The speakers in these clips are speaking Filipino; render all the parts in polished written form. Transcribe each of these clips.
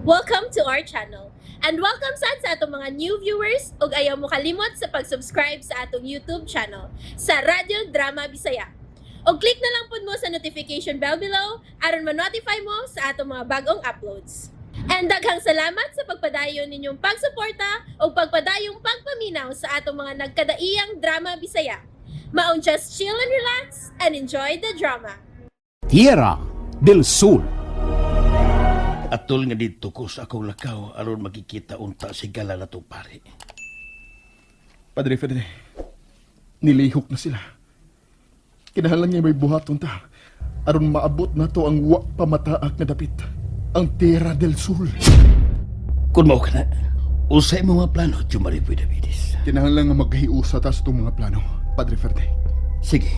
Welcome to our channel. And welcome sa atong mga new viewers ug ayaw mo kalimot sa pag-subscribe sa atong YouTube channel sa Radio Drama Bisaya. O click na lang pud mo sa notification bell below aron ma-notify mo sa atong mga bagong uploads. And daghang salamat sa pagpadayon ninyong pagsuporta o pagpadayong pagpaminaw sa atong mga nagkadaiyang Drama Bisaya. Maong just chill and relax and enjoy the drama. Tierra del Sur. Atol nga dito ko sa akong lakaw aron makikita unta si gala na itong pare. Padre Fedre, nilihok na sila. Kinahanglan niya may buhaton ta aron maabot na to ang wa pamataak na dapit, ang Tierra del Sur. Kung mao ka na, usay mo mga plano, Jumaripoy Davidis. Kinahanglan nga magkahiusa ta sa itong mga plano, Padre Fedre. Sige,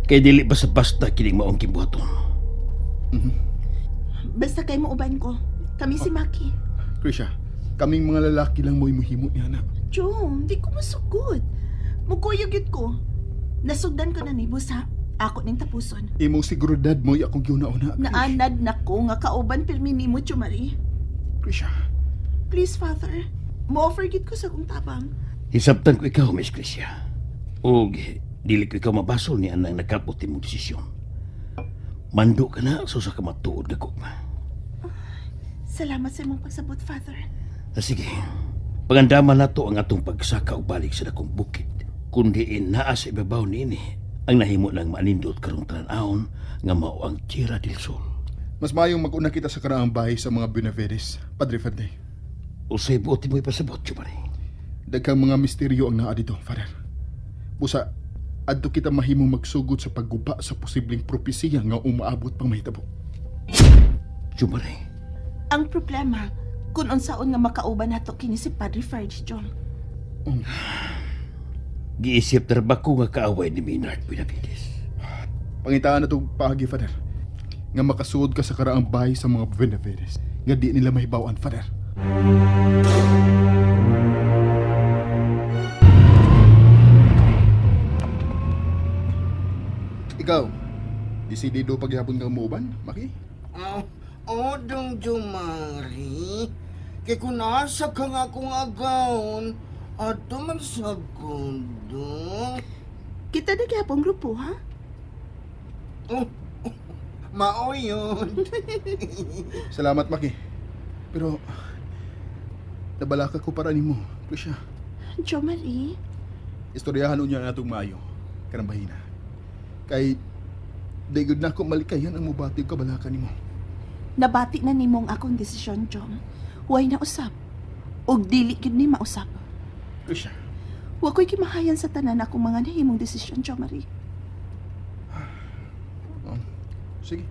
kay dili basta-basta kining maong kibuhaton. Basta kay mo uban ko. Kami si Maki. Krisha, kaming mga lalaki lang mo'y muhimo niya na. Chong, di ko masugod. Mugkuyog yun ko. Nasugdan ko na ni Busa. Ako ning tapuson. Imong siguridad mo'y akong giuna-una. Naanad na ko nga kauban pirmi ni mo, Chumari. Krisha, Please, Father. Mo-offer gid ko sa kong tabang. Hisabtan ko ikaw, Miss Tricia. O dili ko ikaw mabasol ni anang nakapot mong desisyon. Mando ka na so sa kamatuod na kugma. Salamat sa imong pagsabot, Father. Sige, pangandaman na to ang atong pagsaka o balik sa dakong bukid. Kundi naa sa ibabaw nini ang nahimo ng manindot karong tan-aon nga mao ang Tierra del Sol. mas mayong mag-una kita sa karaang bahay sa mga Benavides, Padre Fedre. Usay buoti mo'y pasabot, Jumari. Daghang mga misteryo ang naa dito, Father. Busa, adto kita mahimong magsugod sa pagguba sa posibleng propesiya nga umaabot pang mahitabo. Jumari, Ang problema, kung unsaon nga makauban nato kini si Padre Ferdi, John. giisip tarbako nga kaaway ni Maynard Benavides. Pangitaan na itong paagi, Father. Nga makasuod ka sa karaang bahay sa mga Benavides. Nga di nila mahibawan, Father. Ikaw, disidido paghihapon kang muuban, Maki? Odong Jumari, kay kung nasa ka nga akong agawon, ato man segundo. Kita na gyapon grupo, ha? Oh, mao yun. Salamat, Maki. Pero, nabalaka ko para nimo, Krisha. Jomari, Istoryahan unya na itong maayo, karambahina. Kay, daigod na ako malikayan ang mubatig kabalaka nimo. nabati na nimong akong desisyon, Jom. Huwag na usap. Og dili gid ni mausap. Krisha, Wa ko'y kimahayan sa tanan akong mga nahimong desisyon, Jomari. sige.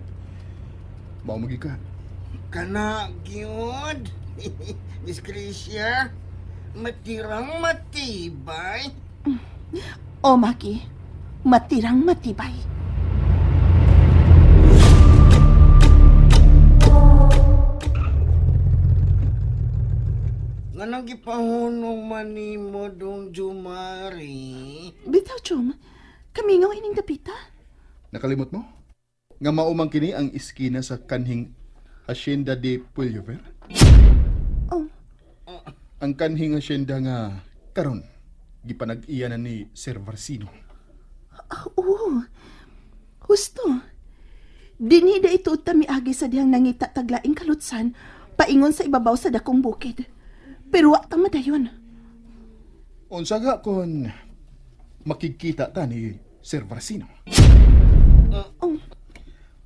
Maumagi ka. Kana, gyud. Miss Tricia, matirang matibay. O, Maki, matirang matibay. Nga nang gipahunong manimo dong Jumari. Bitaw, Jom, kami nga ining dapita. Nakalimot mo? Nga maumang kini ang iskina sa kanhing Hacienda de Pullover? Oh, Ang kanhing hacienda nga karon gipanag-iyanan ni Sir Varsino. oo. Husto. Dinida ito tamiagi sa dihang nangita taglaing kalutsan, paingon sa ibabaw sa dakong bukid. Pero wa ta madayon. Unsa nga kon makikita ta ni Sir Varsino? Oh,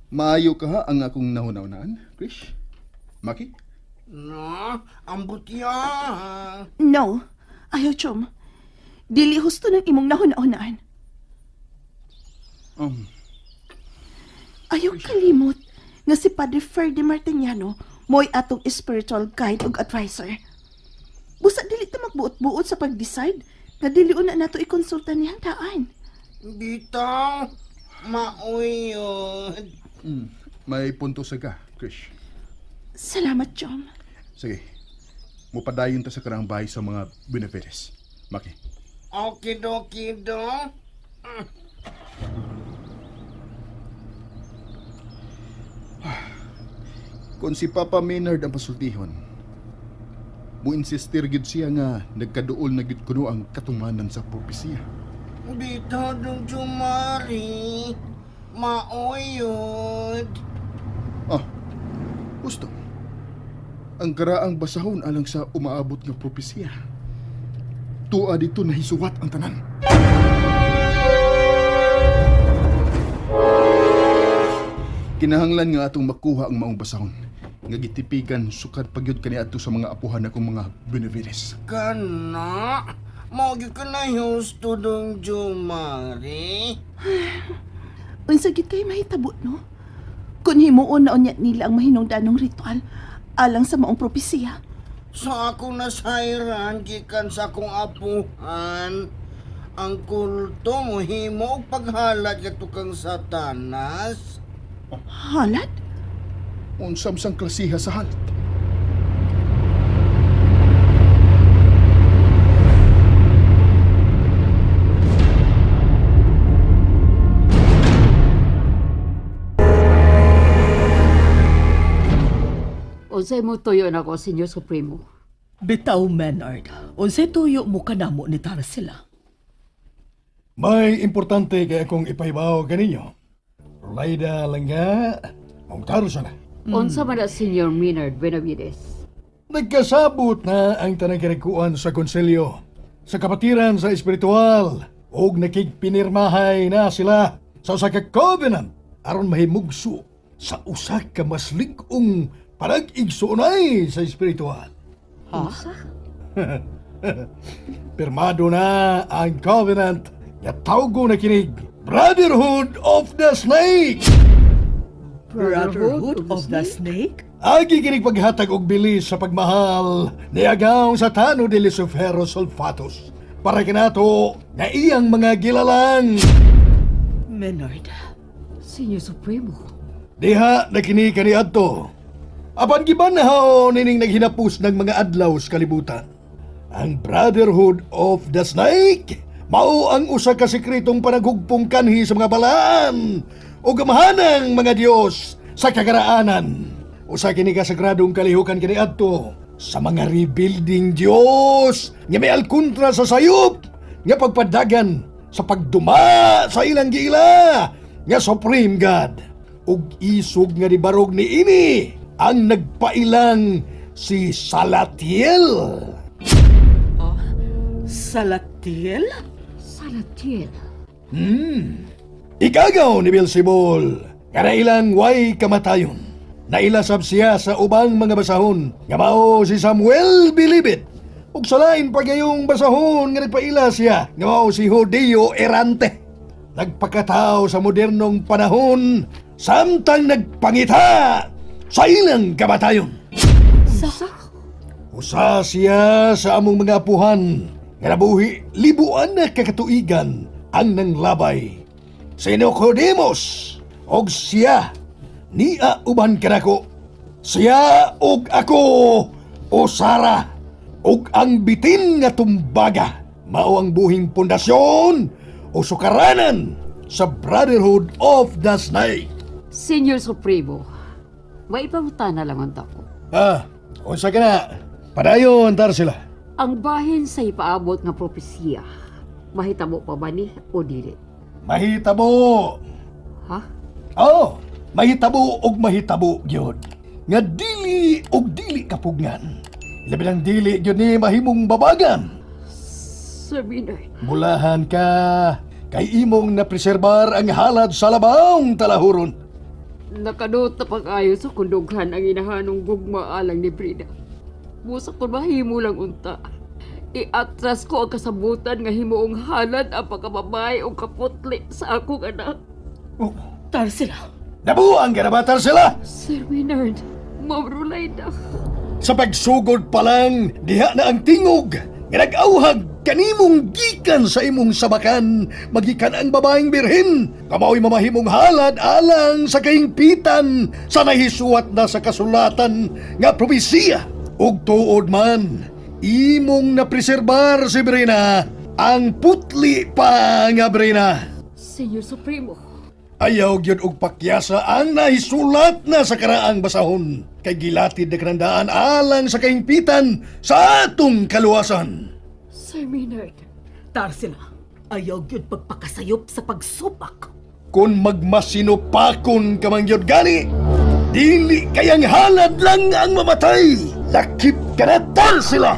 Maayo ka ha ang akong nahunaunaan, Krish? Maki? No, ambot yan. no. Ayaw, Chom. Dili husto ng imong nahuna-hunaan. Ayaw kalimot nga si Padre Ferdi Martiniano mo'y atong spiritual guide ug advisor. Busa dili ta magbuot-buot sa pag-decide nga dili una nato ikonsulta niyang daan. Bitaw, mao yun. May punto sa ka, Krish. Salamat, Chom. Sige. Mupadayon ta sa karang bahay sa mga Benavides. Maki. Okidoki do. Kung si Papa Maynard ang pasultihon, muinsistir gid siya nga nagkaduol na gid kuno ang katumanan sa propesiya. Bitaw dong Jumari. Mauyod. Ah, gusto. Ang karaang basahon alang sa umaabot nga propesiya. Tua dito nahisuwat ang tanan. Kinahanglan nga atong makuha ang maong basahon. Nga gitipigan sukad pagyud kaniadto sa mga apuhan akong mga benefides. Kana? Maugi ka na husto dong Jumari. Unsa gid kay mahitabo, no? Kung himuon na unya nila ang mahinungdanong ritual alang sa maong propesiya. Sa akong nasayran, gikan sa akong apuhan. Ang kulto mo himo og paghalat ka tukang satanas. Halad? Unsam sang klasiha sa halit. Unsay mo tuyo na ko, Senyor Supremo? Bitaw, Menard. Unsay tuyo mo kanamo ni Tarsila? May importante kaya akong ipahibaw kaninyo. Rolaida lang nga, mautaro siya na. Unsa man na Senyor Maynard Benavides? Nagkasabot na ang tanang kinagkuan sa konselyo, sa kapatiran sa espiritual, ug nakigpinirmahay na sila sa usa ka covenant aron mahimugso sa usa ka mas lig-ong panag-igsuunay sa espiritual. Unsa? Pirmado na ang covenant nga tawgo na kinig Brotherhood of the Snake. Brotherhood of the Snake? Agi kinig paghatag og bilis sa pagmahal ni agaw sa Tano de Lucifero Sulfatos para kinato nga iyang mga gilalang. Menard. Senyor Supremo. Diha na kini kaniadto. Apan giban na hao nining naghinapos ng mga adlaw sa kalibutan. Ang Brotherhood of the Snake mao ang usa ka sekretong panaghugpong kanhi sa mga balaan o gamahanang mga Diyos sa kagaraanan. Usa kini ka sagradong kalihukan kaniadto sa mga rebuilding Diyos nga may alkontra sa sayop nga pagpadagan sa pagduma sa ilang gila nga Supreme God. Ug isog nga dibarog ni ini ang nagpailang si Salatiel. Salatiel? Salatiel. Ikagaw ni Beelzebul, kada ilang way kamatayon. Nailasab siya sa ubang mga basahon, nga mao si Samuel Bilibid. Ug sa lain pagayong basahon nga nagpaila siya, nga mao si Judeo Errante. Nagpakatao sa modernong panahon, samtang nagpangita sa ilang kamatayon. Usa siya sa among mga apuhan nga nabuhi libuan na kakatuigan ang nanglabay. Si Nicodemos og siya niya uban kanako. Siya og ako o Sara og ang bitin nga tumbaga mao ang buhing pundasyon o sukaranan sa Brotherhood of the Snake. Senyor Supremo. Maipangutana lang ang tako. Unsa ka na? Padayon tar sila. Ang bahin sa ipaabot nga propesiya, mahitabo pa ba ni o dili? Mahitabo. Ha? Oh, mahitabo og mahitabo gyud. Nga dili og dili kapugnan. Labi lang dili gyud ni mahimong babagan. Sir Maynard. Bulahan ka kay imong napreserbar ang halad sa labawng talahuron. Nakadot na pag-ayo sa kundughan ang inahanong gugma alang ni Brida. Busa ko mahimo lang unta. Iatras ko ang kasabutan nga himuong halad ang pagkababay o kaputli sa akong anak. Oh, Tarsila. nabuang ka na ba tar sila? Sir Maynard, mamrulay na. Sa pagsugod pa lang, diha na ang tingog nga nag-auhag kanimong gikan sa imong sabakan magikan ang babaeng birhen kamaoy mamahimong halad alang sa kahingpitan sa nahisuwat na sa kasulatan nga propesiya ug tuod man imong napreserbar si Brina ang putli pa nga Brina. Senyor Supremo, Ayaw gyud og pakyasa ang nahisulat na sa karaang basahon kay gilatid na kanandaan alang sa kaingpitan sa atong kaluwasan. Sir Maynard, Tarsila, ayaw gyud pagpakasayop sa pagsupak. Kung magmasinupakon ka man gyud gani, dili kayang halad lang ang mamatay. Lakip ka na, Tarsila!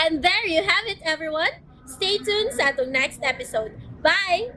And there you have it, everyone. Stay tuned sa atong next episode. Bye!